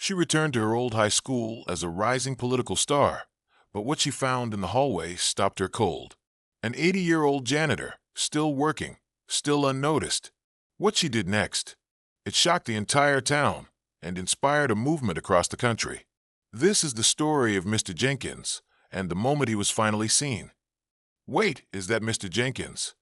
She returned to her old high school as a rising political star, but what she found in the hallway stopped her cold. An 80-year-old janitor, still working, still unnoticed. What she did next? It shocked the entire town and inspired a movement across the country. This is the story of Mr. Jenkins and the moment he was finally seen. Wait, is that Mr. Jenkins?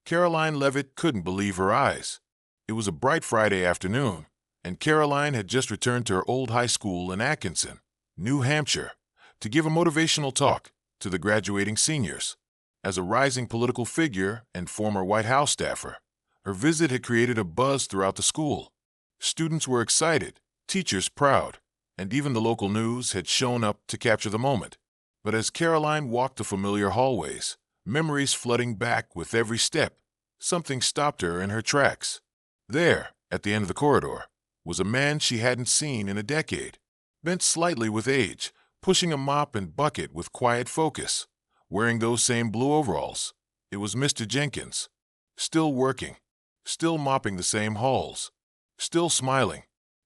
Karoline Leavitt couldn't believe her eyes. It was a bright Friday afternoon, and Karoline had just returned to her old high school in Atkinson, New Hampshire, to give a motivational talk to the graduating seniors. As a rising political figure and former White House staffer, her visit had created a buzz throughout the school. Students were excited, teachers proud, and even the local news had shown up to capture the moment. But as Karoline walked the familiar hallways, memories flooding back with every step, something stopped her in her tracks. There, at the end of the corridor, was a man she hadn't seen in a decade, bent slightly with age, pushing a mop and bucket with quiet focus, wearing those same blue overalls. It was Mr. Jenkins, still working, still mopping the same halls, still smiling,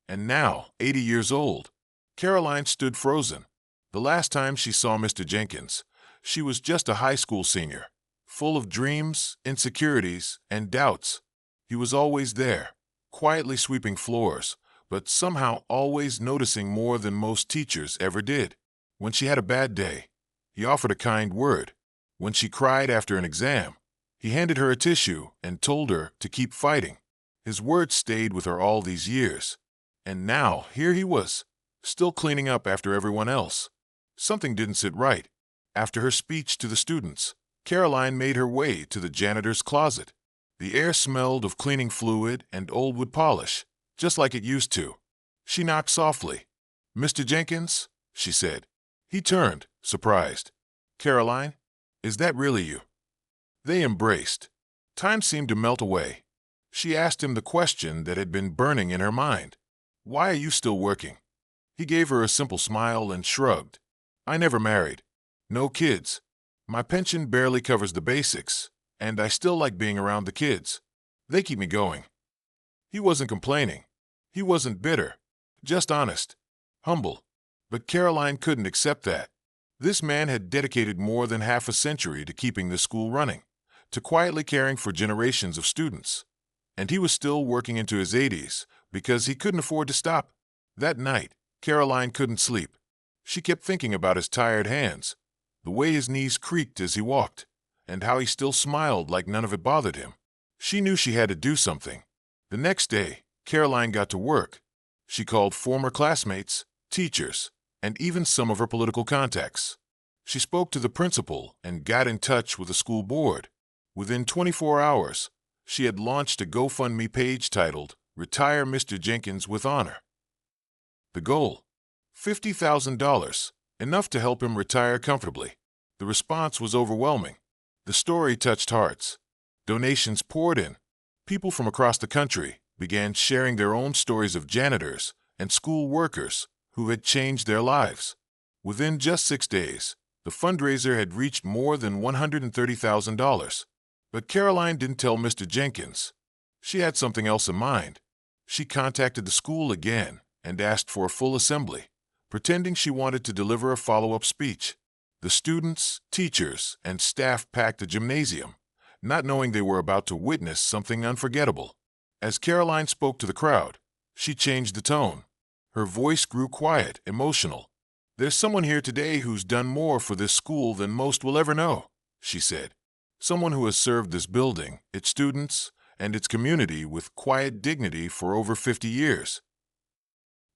and now 80 years old. Karoline stood frozen. The last time she saw Mr. Jenkins, she was just a high school senior, full of dreams, insecurities, and doubts. He was always there, quietly sweeping floors, but somehow always noticing more than most teachers ever did. When she had a bad day, he offered a kind word. When she cried after an exam, he handed her a tissue and told her to keep fighting. His words stayed with her all these years. And now, here he was, still cleaning up after everyone else. Something didn't sit right. After her speech to the students, Karoline made her way to the janitor's closet. The air smelled of cleaning fluid and old wood polish, just like it used to. She knocked softly. "Mr. Jenkins?" she said. He turned, surprised. "Karoline, is that really you?" They embraced. Time seemed to melt away. She asked him the question that had been burning in her mind. "Why are you still working?" He gave her a simple smile and shrugged. "I never married. No kids. My pension barely covers the basics, and I still like being around the kids. They keep me going." He wasn't complaining. He wasn't bitter. Just honest. Humble. But Karoline couldn't accept that. This man had dedicated more than half a century to keeping the school running, to quietly caring for generations of students. And he was still working into his 80s because he couldn't afford to stop. That night, Karoline couldn't sleep. She kept thinking about his tired hands, the way his knees creaked as he walked, and how he still smiled like none of it bothered him. She knew she had to do something. The next day, Karoline got to work. She called former classmates, teachers, and even some of her political contacts. She spoke to the principal and got in touch with the school board. Within 24 hours, she had launched a GoFundMe page titled "Retire Mr. Jenkins with Honor." The goal? $50,000, enough to help him retire comfortably. The response was overwhelming. The story touched hearts. Donations poured in. People from across the country began sharing their own stories of janitors and school workers who had changed their lives. Within just 6 days, the fundraiser had reached more than $130,000. But Karoline didn't tell Mr. Jenkins. She had something else in mind. She contacted the school again and asked for a full assembly, pretending she wanted to deliver a follow-up speech. The students, teachers, and staff packed the gymnasium, not knowing they were about to witness something unforgettable. As Karoline spoke to the crowd, she changed the tone. Her voice grew quiet, emotional. "There's someone here today who's done more for this school than most will ever know," she said. "Someone who has served this building, its students, and its community with quiet dignity for over 50 years.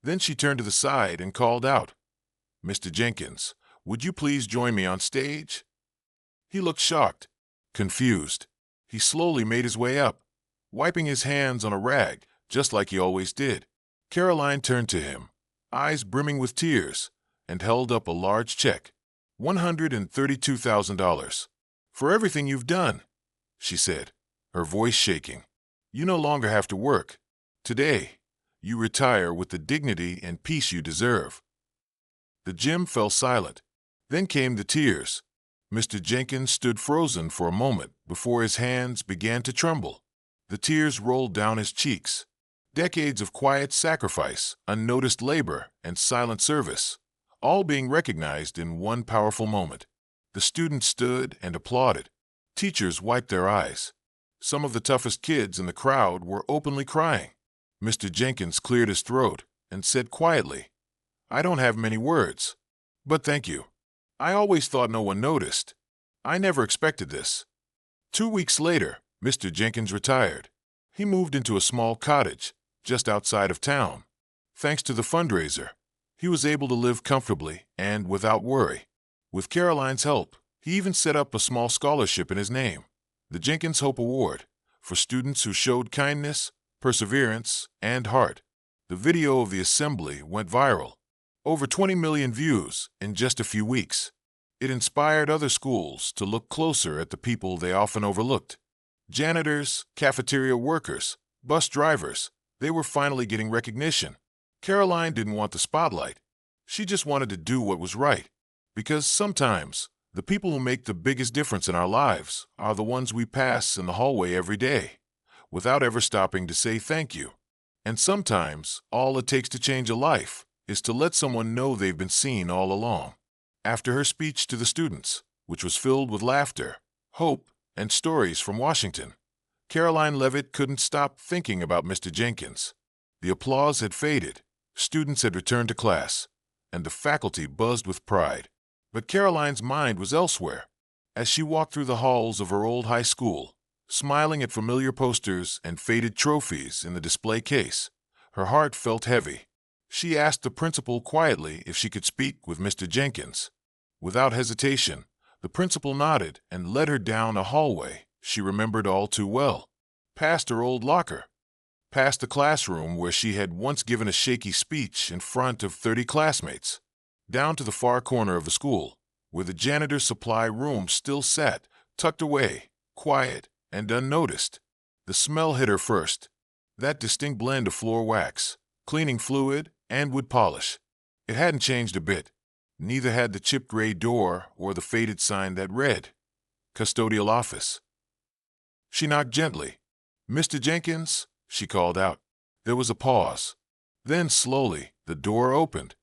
Then she turned to the side and called out, "Mr. Jenkins, would you please join me on stage?" He looked shocked, confused. He slowly made his way up, wiping his hands on a rag, just like he always did. Karoline turned to him, eyes brimming with tears, and held up a large check, $132,000. "For everything you've done," she said, her voice shaking. "You no longer have to work. Today, you retire with the dignity and peace you deserve." The gym fell silent. Then came the tears. Mr. Jenkins stood frozen for a moment before his hands began to tremble. The tears rolled down his cheeks. Decades of quiet sacrifice, unnoticed labor, and silent service, all being recognized in one powerful moment. The students stood and applauded. Teachers wiped their eyes. Some of the toughest kids in the crowd were openly crying. Mr. Jenkins cleared his throat and said quietly, "I don't have many words, but thank you. I always thought no one noticed. I never expected this." 2 weeks later, Mr. Jenkins retired. He moved into a small cottage just outside of town. Thanks to the fundraiser, he was able to live comfortably and without worry. With Karoline's help, he even set up a small scholarship in his name, the Jenkins Hope Award, for students who showed kindness, perseverance, and heart. The video of the assembly went viral. Over 20 million views in just a few weeks. It inspired other schools to look closer at the people they often overlooked. Janitors, cafeteria workers, bus drivers, they were finally getting recognition. Karoline didn't want the spotlight. She just wanted to do what was right. Because sometimes, the people who make the biggest difference in our lives are the ones we pass in the hallway every day, without ever stopping to say thank you. And sometimes, all it takes to change a life is to let someone know they've been seen all along. After her speech to the students, which was filled with laughter, hope, and stories from Washington, Karoline Leavitt couldn't stop thinking about Mr. Jenkins. The applause had faded, students had returned to class, and the faculty buzzed with pride. But Karoline's mind was elsewhere. As she walked through the halls of her old high school, smiling at familiar posters and faded trophies in the display case, her heart felt heavy. She asked the principal quietly if she could speak with Mr. Jenkins. Without hesitation, the principal nodded and led her down a hallway she remembered all too well, past her old locker, past the classroom where she had once given a shaky speech in front of 30 classmates, down to the far corner of the school, where the janitor's supply room still sat, tucked away, quiet and unnoticed. The smell hit her first, that distinct blend of floor wax, cleaning fluid, and wood polish. It hadn't changed a bit. Neither had the chipped gray door or the faded sign that read, "Custodial Office." She knocked gently. "Mr. Jenkins," she called out. There was a pause. Then slowly, the door opened,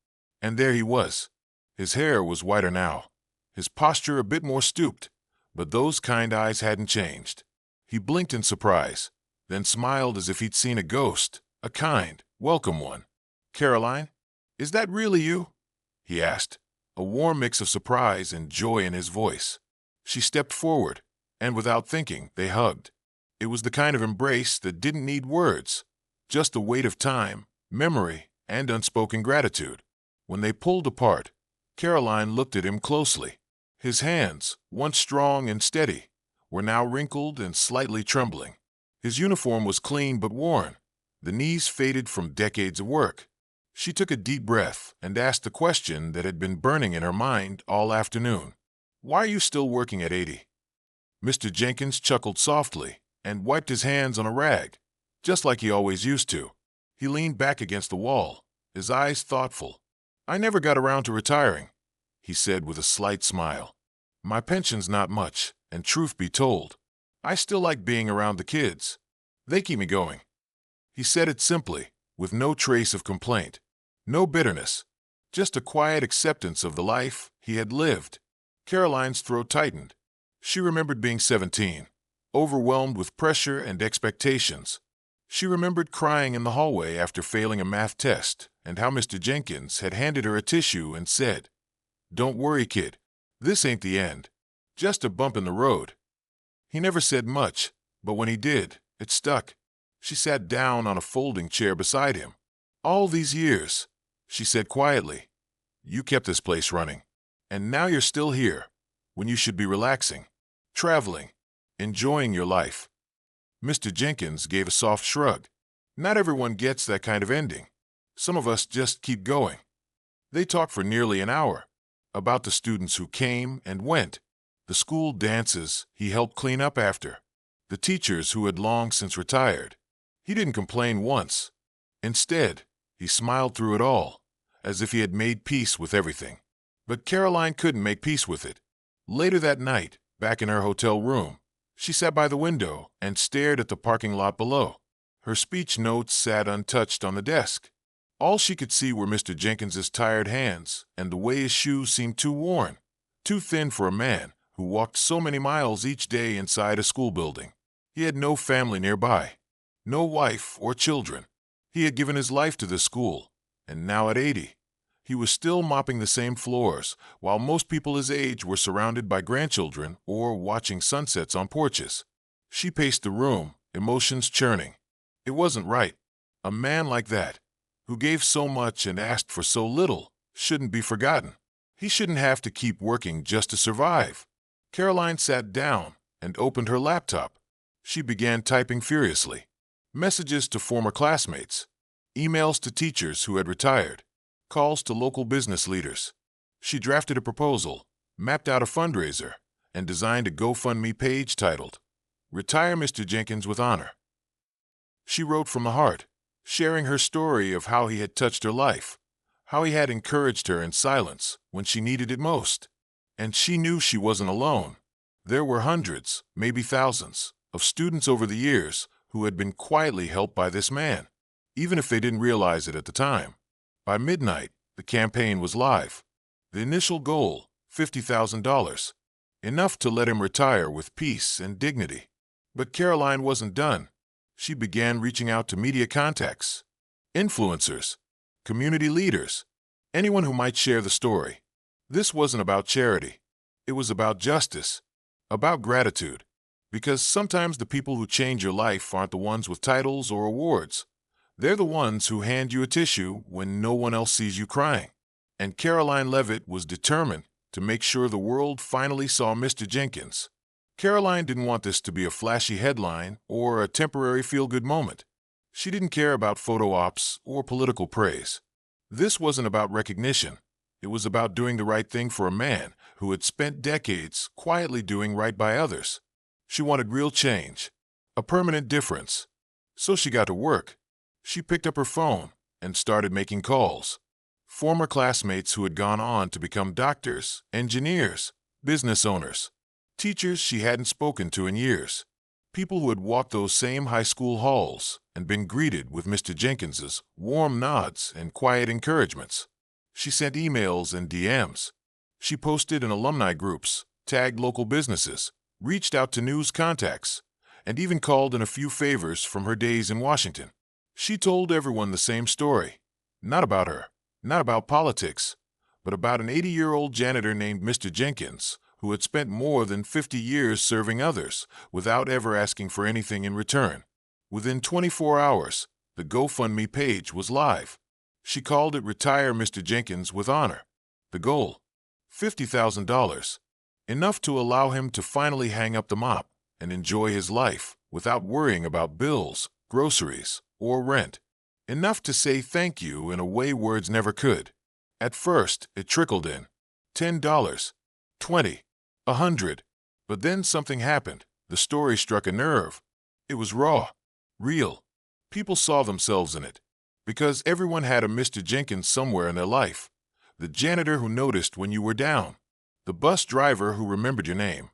and there he was. His hair was whiter now, his posture a bit more stooped, but those kind eyes hadn't changed. He blinked in surprise, then smiled as if he'd seen a ghost, a kind, welcome one. "Karoline, is that really you?" he asked, a warm mix of surprise and joy in his voice. She stepped forward, and without thinking, they hugged. It was the kind of embrace that didn't need words, just the weight of time, memory, and unspoken gratitude. When they pulled apart, Karoline looked at him closely. His hands, once strong and steady, were now wrinkled and slightly trembling. His uniform was clean but worn, the knees faded from decades of work. She took a deep breath and asked the question that had been burning in her mind all afternoon. "Why are you still working at 80? Mr. Jenkins chuckled softly and wiped his hands on a rag, just like he always used to. He leaned back against the wall, his eyes thoughtful. "I never got around to retiring," he said with a slight smile. "My pension's not much, and truth be told, I still like being around the kids. They keep me going." He said it simply, with no trace of complaint, no bitterness, just a quiet acceptance of the life he had lived. Karoline's throat tightened. She remembered being 17, overwhelmed with pressure and expectations. She remembered crying in the hallway after failing a math test, and how Mr. Jenkins had handed her a tissue and said, "Don't worry, kid. This ain't the end. Just a bump in the road." He never said much, but when he did, it stuck. She sat down on a folding chair beside him. "All these years," she said quietly, "you kept this place running. And now you're still here, when you should be relaxing, traveling, enjoying your life." Mr. Jenkins gave a soft shrug. Not everyone gets that kind of ending. Some of us just keep going. They talked for nearly an hour, about the students who came and went, the school dances he helped clean up after, the teachers who had long since retired. He didn't complain once. Instead, he smiled through it all, as if he had made peace with everything. But Karoline couldn't make peace with it. Later that night, back in her hotel room, she sat by the window and stared at the parking lot below. Her speech notes sat untouched on the desk. All she could see were Mr. Jenkins's tired hands and the way his shoes seemed too worn, too thin for a man who walked so many miles each day inside a school building. He had no family nearby, no wife or children. He had given his life to this school, and now at 80, he was still mopping the same floors, while most people his age were surrounded by grandchildren or watching sunsets on porches. She paced the room, emotions churning. It wasn't right. A man like that, who gave so much and asked for so little, shouldn't be forgotten. He shouldn't have to keep working just to survive. Karoline sat down and opened her laptop. She began typing furiously. Messages to former classmates, emails to teachers who had retired, calls to local business leaders. She drafted a proposal, mapped out a fundraiser, and designed a GoFundMe page titled, "Retire Mr. Jenkins with Honor." She wrote from the heart, sharing her story of how he had touched her life, how he had encouraged her in silence when she needed it most. And she knew she wasn't alone. There were hundreds, maybe thousands, of students over the years who had been quietly helped by this man, even if they didn't realize it at the time. By midnight, the campaign was live. The initial goal, $50,000, enough to let him retire with peace and dignity. But Karoline wasn't done. She began reaching out to media contacts, influencers, community leaders, anyone who might share the story. This wasn't about charity. It was about justice, about gratitude. Because sometimes the people who change your life aren't the ones with titles or awards. They're the ones who hand you a tissue when no one else sees you crying. And Karoline Leavitt was determined to make sure the world finally saw Mr. Jenkins. Karoline didn't want this to be a flashy headline or a temporary feel-good moment. She didn't care about photo ops or political praise. This wasn't about recognition. It was about doing the right thing for a man who had spent decades quietly doing right by others. She wanted real change, a permanent difference. So she got to work. She picked up her phone and started making calls. Former classmates who had gone on to become doctors, engineers, business owners, teachers she hadn't spoken to in years, people who had walked those same high school halls and been greeted with Mr. Jenkins's warm nods and quiet encouragements. She sent emails and DMs. She posted in alumni groups, tagged local businesses, reached out to news contacts, and even called in a few favors from her days in Washington. She told everyone the same story. Not about her, not about politics, but about an 80-year-old janitor named Mr. Jenkins who had spent more than 50 years serving others without ever asking for anything in return. Within 24 hours, the GoFundMe page was live. She called it "Retire Mr. Jenkins with Honor." The goal, $50,000. Enough to allow him to finally hang up the mop and enjoy his life without worrying about bills, groceries, or rent. Enough to say thank you in a way words never could. At first, it trickled in. $10, $20, $100. But then something happened. The story struck a nerve. It was raw, real. People saw themselves in it. Because everyone had a Mr. Jenkins somewhere in their life. The janitor who noticed when you were down. The bus driver who remembered your name.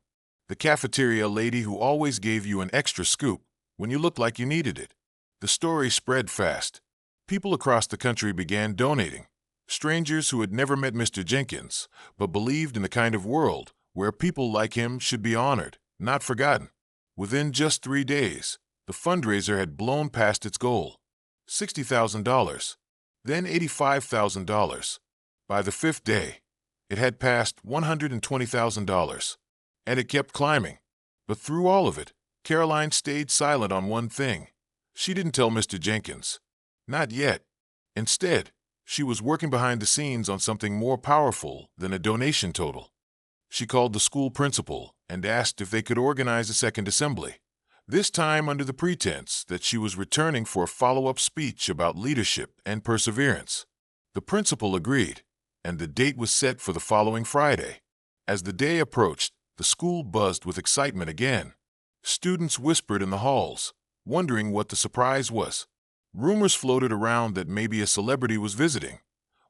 The cafeteria lady who always gave you an extra scoop when you looked like you needed it. The story spread fast. People across the country began donating. Strangers who had never met Mr. Jenkins, but believed in the kind of world where people like him should be honored, not forgotten. Within just 3 days, the fundraiser had blown past its goal. $60,000, then $85,000. By the 5th day, it had passed $120,000, and it kept climbing. But through all of it, Karoline stayed silent on one thing. She didn't tell Mr. Jenkins. Not yet. Instead, she was working behind the scenes on something more powerful than a donation total. She called the school principal and asked if they could organize a second assembly, this time under the pretense that she was returning for a follow-up speech about leadership and perseverance. The principal agreed, and the date was set for the following Friday. As the day approached, the school buzzed with excitement again. Students whispered in the halls, wondering what the surprise was. Rumors floated around that maybe a celebrity was visiting,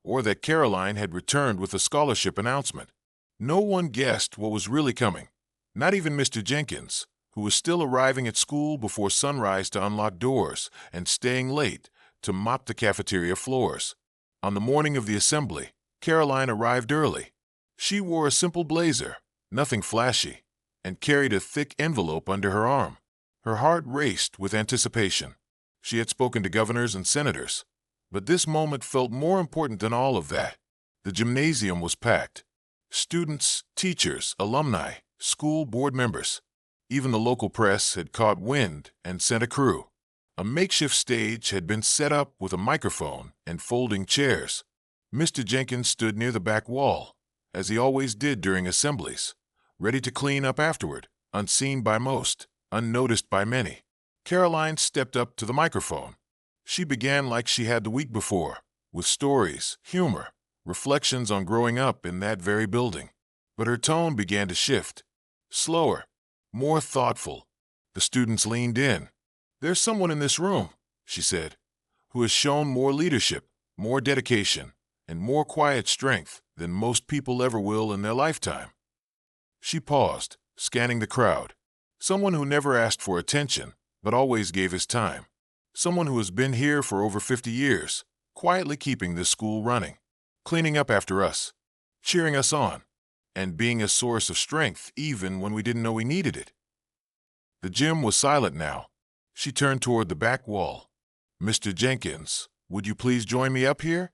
or that Karoline had returned with a scholarship announcement. No one guessed what was really coming, not even Mr. Jenkins, who was still arriving at school before sunrise to unlock doors and staying late to mop the cafeteria floors. On the morning of the assembly, Karoline arrived early. She wore a simple blazer, nothing flashy, and carried a thick envelope under her arm. Her heart raced with anticipation. She had spoken to governors and senators, but this moment felt more important than all of that. The gymnasium was packed. Students, teachers, alumni, school board members. Even the local press had caught wind and sent a crew. A makeshift stage had been set up with a microphone and folding chairs. Mr. Jenkins stood near the back wall, as he always did during assemblies, ready to clean up afterward, unseen by most, unnoticed by many. Karoline stepped up to the microphone. She began like she had the week before, with stories, humor, reflections on growing up in that very building. But her tone began to shift. Slower, more thoughtful. The students leaned in. "There's someone in this room," she said, "who has shown more leadership, more dedication, and more quiet strength than most people ever will in their lifetime." She paused, scanning the crowd. Someone who never asked for attention, but always gave his time. Someone who has been here for over 50 years, quietly keeping this school running, cleaning up after us, cheering us on, and being a source of strength even when we didn't know we needed it. The gym was silent now. She turned toward the back wall. "Mr. Jenkins, would you please join me up here?"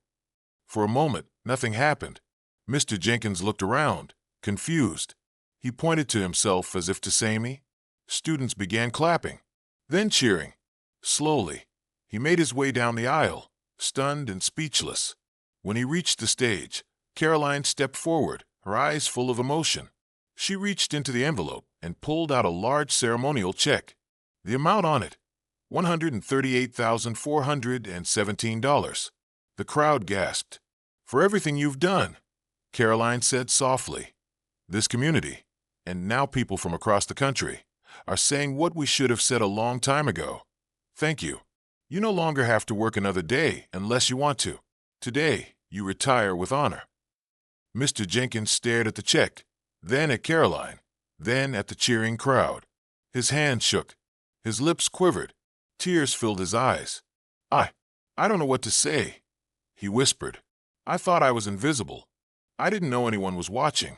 For a moment, nothing happened. Mr. Jenkins looked around, confused. He pointed to himself as if to say me. Students began clapping, then cheering. Slowly, he made his way down the aisle, stunned and speechless. When he reached the stage, Karoline stepped forward, her eyes full of emotion. She reached into the envelope and pulled out a large ceremonial check. The amount on it, $138,417. The crowd gasped. "For everything you've done," Karoline said softly. "This community, and now people from across the country, are saying what we should have said a long time ago. Thank you. You no longer have to work another day unless you want to. Today, you retire with honor." Mr. Jenkins stared at the check, then at Karoline, then at the cheering crowd. His hands shook. His lips quivered. Tears filled his eyes. I don't know what to say," he whispered. "I thought I was invisible. I didn't know anyone was watching."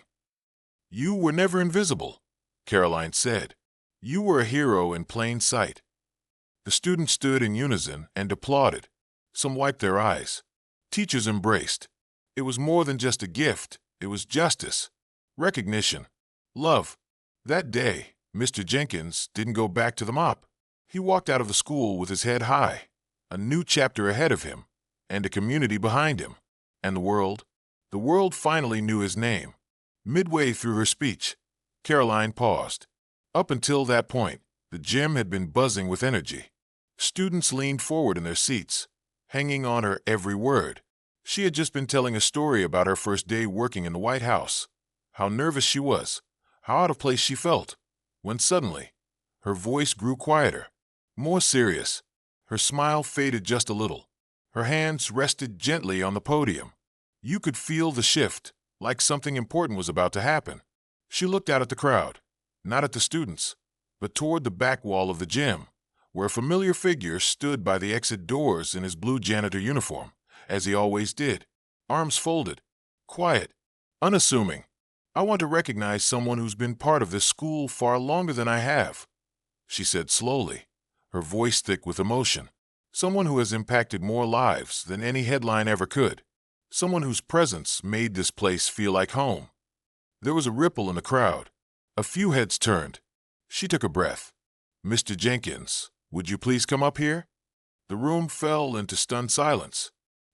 "You were never invisible," Karoline said. "You were a hero in plain sight." The students stood in unison and applauded. Some wiped their eyes. Teachers embraced. It was more than just a gift. It was justice, recognition, love. That day, Mr. Jenkins didn't go back to the mop. He walked out of the school with his head high, a new chapter ahead of him, and a community behind him. And the world finally knew his name. Midway through her speech, Karoline paused. Up until that point, the gym had been buzzing with energy. Students leaned forward in their seats, hanging on her every word. She had just been telling a story about her first day working in the White House, how nervous she was, how out of place she felt, when suddenly, her voice grew quieter, more serious. Her smile faded just a little. Her hands rested gently on the podium. You could feel the shift, like something important was about to happen. She looked out at the crowd, not at the students, but toward the back wall of the gym, where a familiar figure stood by the exit doors in his blue janitor uniform, as he always did, arms folded, quiet, unassuming. "I want to recognize someone who's been part of this school far longer than I have," she said slowly, her voice thick with emotion. "Someone who has impacted more lives than any headline ever could. Someone whose presence made this place feel like home." There was a ripple in the crowd. A few heads turned. She took a breath. "Mr. Jenkins, would you please come up here?" The room fell into stunned silence.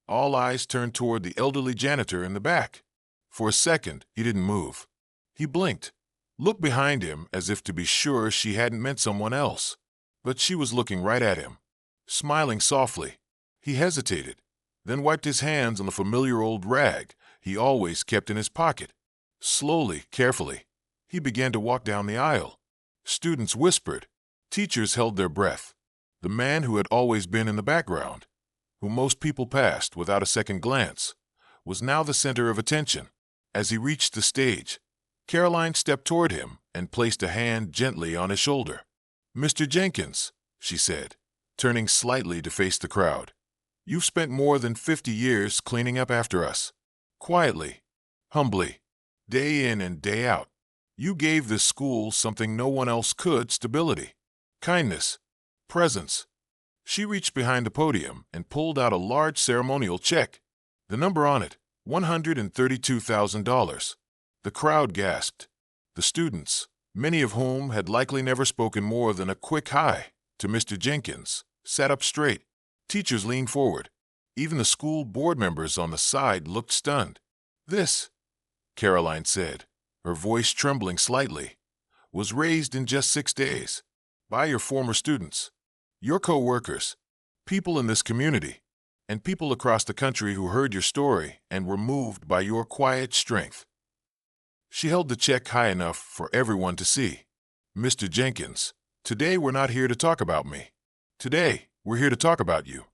All eyes turned toward the elderly janitor in the back. For a second, he didn't move. He blinked, looked behind him as if to be sure she hadn't meant someone else. But she was looking right at him, smiling softly. He hesitated, then wiped his hands on the familiar old rag he always kept in his pocket. Slowly, carefully, he began to walk down the aisle. Students whispered. Teachers held their breath. The man who had always been in the background, who most people passed without a second glance, was now the center of attention. As he reached the stage, Karoline stepped toward him and placed a hand gently on his shoulder. "Mr. Jenkins," she said, turning slightly to face the crowd, "you've spent more than 50 years cleaning up after us. Quietly, humbly, day in and day out. You gave this school something no one else could: stability, kindness, presence." She reached behind the podium and pulled out a large ceremonial check. The number on it, $132,000. The crowd gasped. The students, many of whom had likely never spoken more than a quick hi to Mr. Jenkins, sat up straight. Teachers leaned forward. Even the school board members on the side looked stunned. "This," Karoline said, her voice trembling slightly, "was raised in just 6 days by your former students, your co-workers, people in this community, and people across the country who heard your story and were moved by your quiet strength." She held the check high enough for everyone to see. "Mr. Jenkins, today we're not here to talk about me. Today, we're here to talk about you.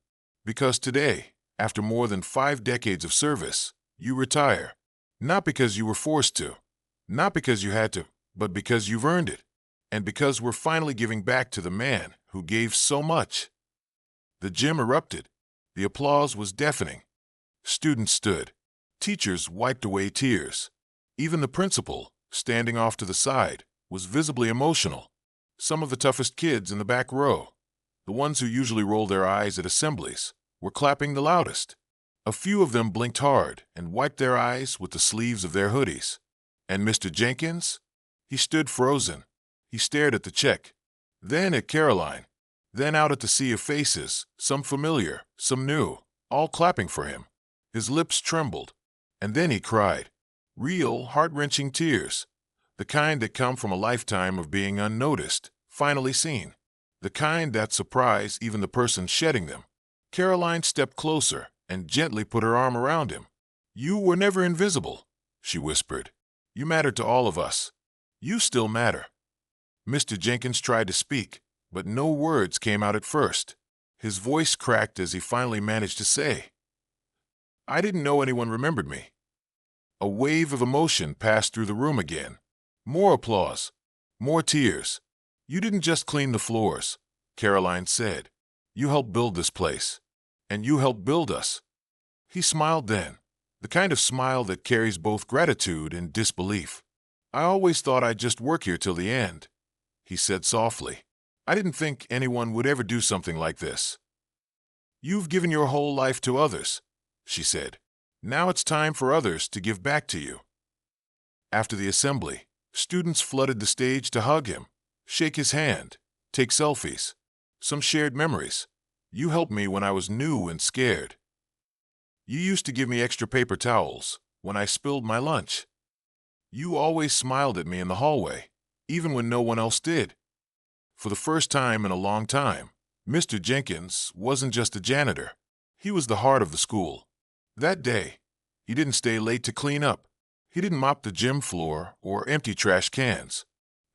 Because today, after more than 5 decades of service, you retire. Not because you were forced to, not because you had to, but because you've earned it. And because we're finally giving back to the man who gave so much." The gym erupted. The applause was deafening. Students stood. Teachers wiped away tears. Even the principal, standing off to the side, was visibly emotional. Some of the toughest kids in the back row, the ones who usually roll their eyes at assemblies, were clapping the loudest. A few of them blinked hard and wiped their eyes with the sleeves of their hoodies. And Mr. Jenkins? He stood frozen. He stared at the check, then at Karoline, then out at the sea of faces, some familiar, some new, all clapping for him. His lips trembled, and then he cried. Real, heart-wrenching tears, the kind that come from a lifetime of being unnoticed, finally seen, the kind that surprise even the person shedding them. Karoline stepped closer and gently put her arm around him. "You were never invisible," she whispered. "You mattered to all of us. You still matter." Mr. Jenkins tried to speak, but no words came out at first. His voice cracked as he finally managed to say, "I didn't know anyone remembered me." A wave of emotion passed through the room again. More applause. More tears. "You didn't just clean the floors," Karoline said. "You helped build this place. And you helped build us." He smiled then, the kind of smile that carries both gratitude and disbelief. "I always thought I'd just work here till the end," he said softly. "I didn't think anyone would ever do something like this." "You've given your whole life to others," she said. "Now it's time for others to give back to you." After the assembly, students flooded the stage to hug him, shake his hand, take selfies. Some shared memories. "You helped me when I was new and scared. You used to give me extra paper towels when I spilled my lunch. You always smiled at me in the hallway, even when no one else did." For the first time in a long time, Mr. Jenkins wasn't just a janitor. He was the heart of the school. That day, he didn't stay late to clean up. He didn't mop the gym floor or empty trash cans.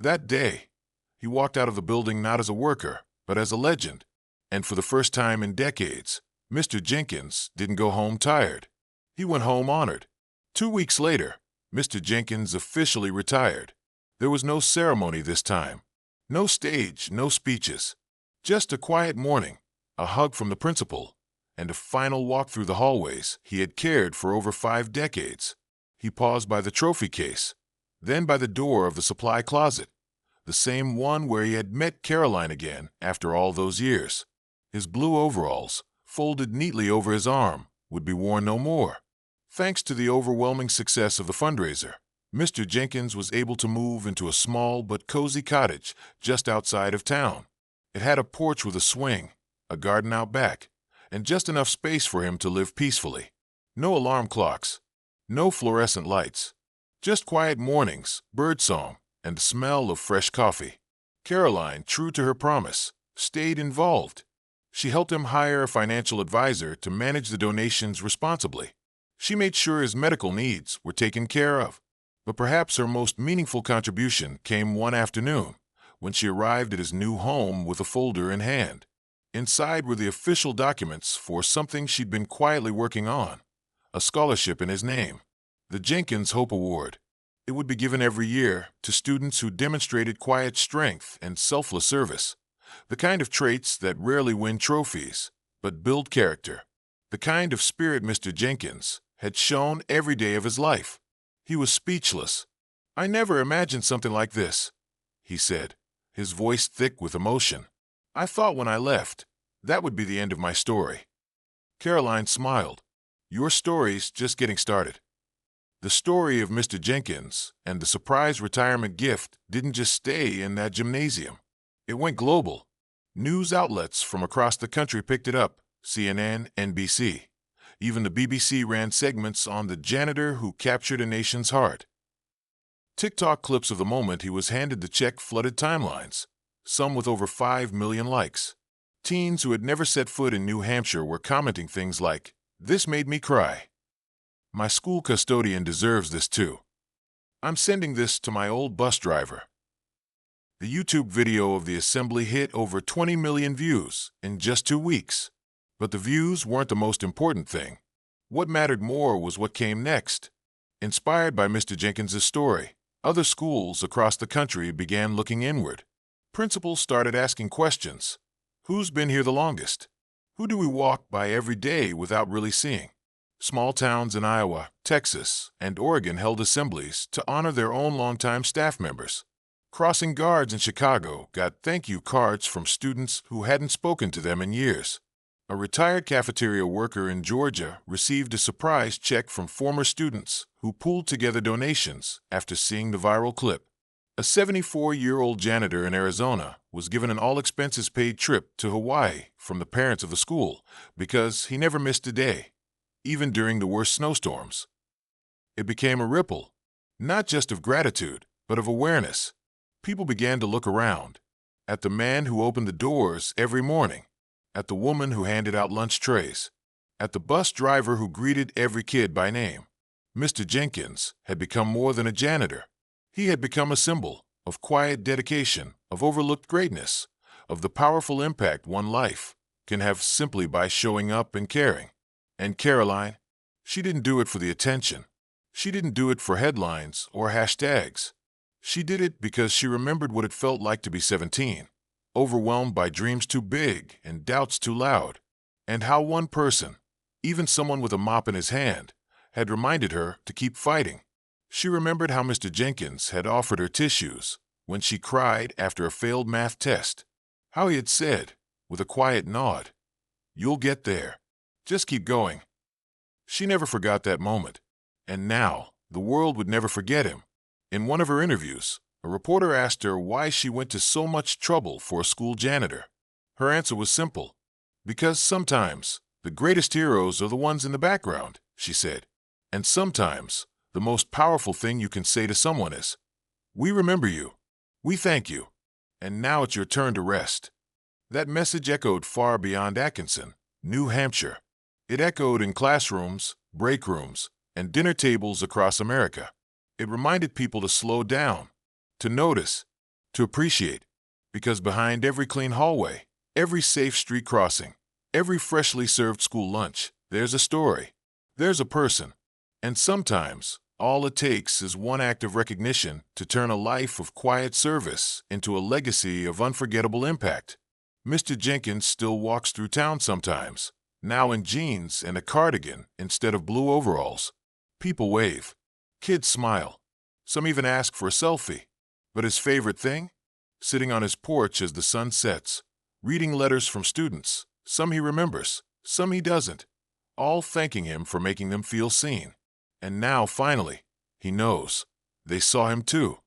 That day, he walked out of the building not as a worker, but as a legend. And for the first time in decades, Mr. Jenkins didn't go home tired. He went home honored. 2 weeks later, Mr. Jenkins officially retired. There was no ceremony this time. No stage, no speeches. Just a quiet morning, a hug from the principal, and a final walk through the hallways he had cared for over 5 decades. He paused by the trophy case, then by the door of the supply closet, the same one where he had met Karoline again after all those years. His blue overalls, folded neatly over his arm, would be worn no more. Thanks to the overwhelming success of the fundraiser, Mr. Jenkins was able to move into a small but cozy cottage just outside of town. It had a porch with a swing, a garden out back, and just enough space for him to live peacefully. No alarm clocks, no fluorescent lights, just quiet mornings, birdsong, and the smell of fresh coffee. Karoline, true to her promise, stayed involved. She helped him hire a financial advisor to manage the donations responsibly. She made sure his medical needs were taken care of. But perhaps her most meaningful contribution came one afternoon, when she arrived at his new home with a folder in hand. Inside were the official documents for something she'd been quietly working on, a scholarship in his name, the Jenkins Hope Award. It would be given every year to students who demonstrated quiet strength and selfless service, the kind of traits that rarely win trophies, but build character. The kind of spirit Mr. Jenkins had shown every day of his life. He was speechless. "I never imagined something like this," he said, his voice thick with emotion. "I thought when I left, that would be the end of my story." Karoline smiled. "Your story's just getting started." The story of Mr. Jenkins and the surprise retirement gift didn't just stay in that gymnasium. It went global. News outlets from across the country picked it up: CNN, NBC. Even the BBC ran segments on the janitor who captured a nation's heart. TikTok clips of the moment he was handed the check flooded timelines, some with over 5 million likes. Teens who had never set foot in New Hampshire were commenting things like, "This made me cry." "My school custodian deserves this too." "I'm sending this to my old bus driver." The YouTube video of the assembly hit over 20 million views in just 2 weeks. But the views weren't the most important thing. What mattered more was what came next. Inspired by Mr. Jenkins' story, other schools across the country began looking inward. Principals started asking questions. Who's been here the longest? Who do we walk by every day without really seeing? Small towns in Iowa, Texas, and Oregon held assemblies to honor their own longtime staff members. Crossing guards in Chicago got thank you cards from students who hadn't spoken to them in years. A retired cafeteria worker in Georgia received a surprise check from former students who pooled together donations after seeing the viral clip. A 74-year-old janitor in Arizona was given an all-expenses-paid trip to Hawaii from the parents of the school because he never missed a day, even during the worst snowstorms. It became a ripple, not just of gratitude, but of awareness. People began to look around, at the man who opened the doors every morning, at the woman who handed out lunch trays, at the bus driver who greeted every kid by name. Mr. Jenkins had become more than a janitor. He had become a symbol of quiet dedication, of overlooked greatness, of the powerful impact one life can have simply by showing up and caring. And Karoline, she didn't do it for the attention. She didn't do it for headlines or hashtags. She did it because she remembered what it felt like to be 17. Overwhelmed by dreams too big and doubts too loud, and how one person, even someone with a mop in his hand, had reminded her to keep fighting. She remembered how Mr. Jenkins had offered her tissues when she cried after a failed math test, how he had said, with a quiet nod, "You'll get there. Just keep going." She never forgot that moment, and now the world would never forget him. In one of her interviews, a reporter asked her why she went to so much trouble for a school janitor. Her answer was simple. "Because sometimes the greatest heroes are the ones in the background," she said. "And sometimes the most powerful thing you can say to someone is, 'We remember you. We thank you. And now it's your turn to rest.'" That message echoed far beyond Atkinson, New Hampshire. It echoed in classrooms, break rooms, and dinner tables across America. It reminded people to slow down, to notice, to appreciate, because behind every clean hallway, every safe street crossing, every freshly served school lunch, there's a story, there's a person, and sometimes all it takes is one act of recognition to turn a life of quiet service into a legacy of unforgettable impact. Mr. Jenkins still walks through town sometimes, now in jeans and a cardigan instead of blue overalls. People wave. Kids smile. Some even ask for a selfie. But his favorite thing? Sitting on his porch as the sun sets, reading letters from students, some he remembers, some he doesn't, all thanking him for making them feel seen. And now, finally, he knows. They saw him too.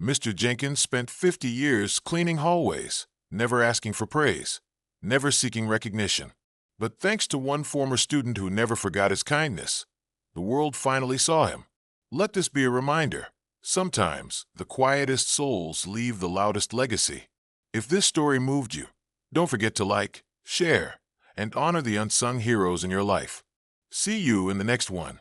Mr. Jenkins spent 50 years cleaning hallways, never asking for praise, never seeking recognition. But thanks to one former student who never forgot his kindness, the world finally saw him. Let this be a reminder. Sometimes the quietest souls leave the loudest legacy. If this story moved you, don't forget to like, share, and honor the unsung heroes in your life. See you in the next one.